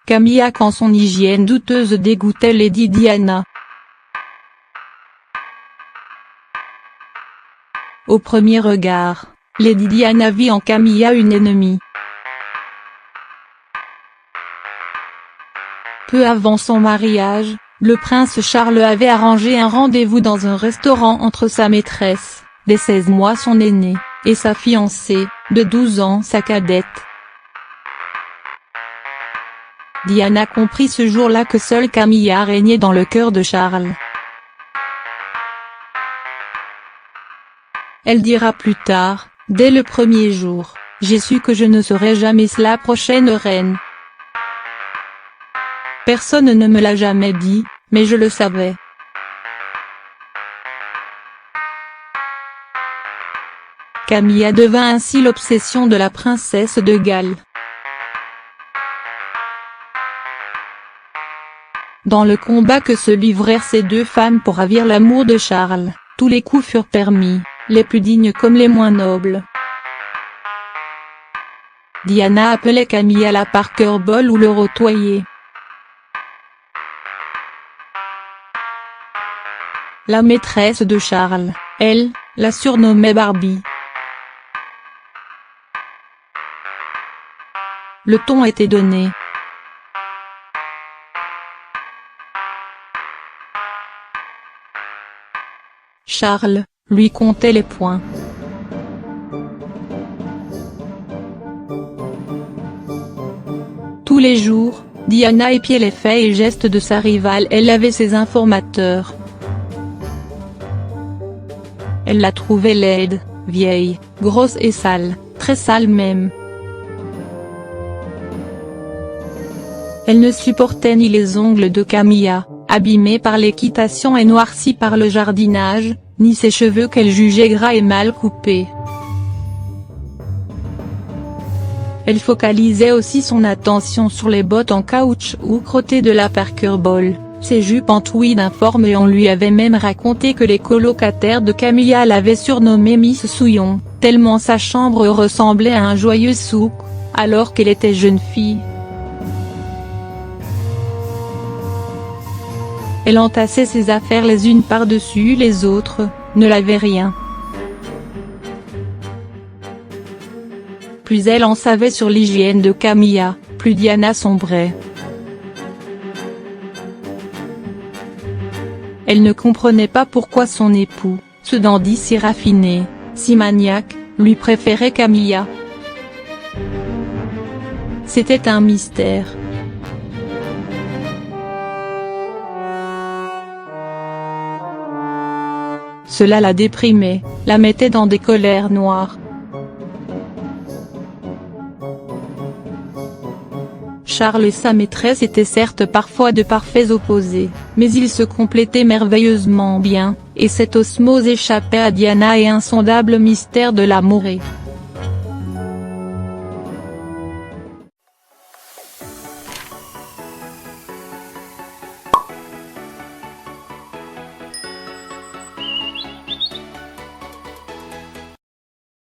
Camilla quand son hygiène douteuse dégoûtait Lady Diana. Au premier regard, Lady Diana vit en Camilla une ennemie. Peu avant son mariage, le prince Charles avait arrangé un rendez-vous dans un restaurant entre sa maîtresse, des 16 mois son aînée, et sa fiancée, de 12 ans sa cadette. Diana comprit ce jour-là que seule Camilla régnait dans le cœur de Charles. Elle dira plus tard, dès le premier jour, « J'ai su que je ne serais jamais la prochaine reine. Personne ne me l'a jamais dit, mais je le savais. » Camilla devint ainsi l'obsession de la princesse de Galles. Dans le combat que se livrèrent ces deux femmes pour ravir l'amour de Charles, tous les coups furent permis, les plus dignes comme les moins nobles. Diana appelait Camilla la Parker Ball ou le Rotoyer. La maîtresse de Charles, elle, la surnommait Barbie. Le ton était donné. Charles, lui comptait les points. Tous les jours, Diana épiait les faits et gestes de sa rivale. Elle avait ses informateurs. Elle la trouvait laide, vieille, grosse et sale, très sale même. Elle ne supportait ni les ongles de Camilla, abîmés par l'équitation et noircis par le jardinage, ni ses cheveux qu'elle jugeait gras et mal coupés. Elle focalisait aussi son attention sur les bottes en caoutchouc crottées de la Parker Ball, ses jupes en tweed informes, et on lui avait même raconté que les colocataires de Camilla l'avaient surnommée Miss Souillon, tellement sa chambre ressemblait à un joyeux souk, alors qu'elle était jeune fille. Elle entassait ses affaires les unes par-dessus les autres, ne lavait rien. Plus elle en savait sur l'hygiène de Camilla, plus Diana sombrait. Elle ne comprenait pas pourquoi son époux, ce dandy si raffiné, si maniaque, lui préférait Camilla. C'était un mystère. Cela la déprimait, la mettait dans des colères noires. Charles et sa maîtresse étaient certes parfois de parfaits opposés, mais ils se complétaient merveilleusement bien, et cette osmose échappait à Diana et insondable mystère de l'amour.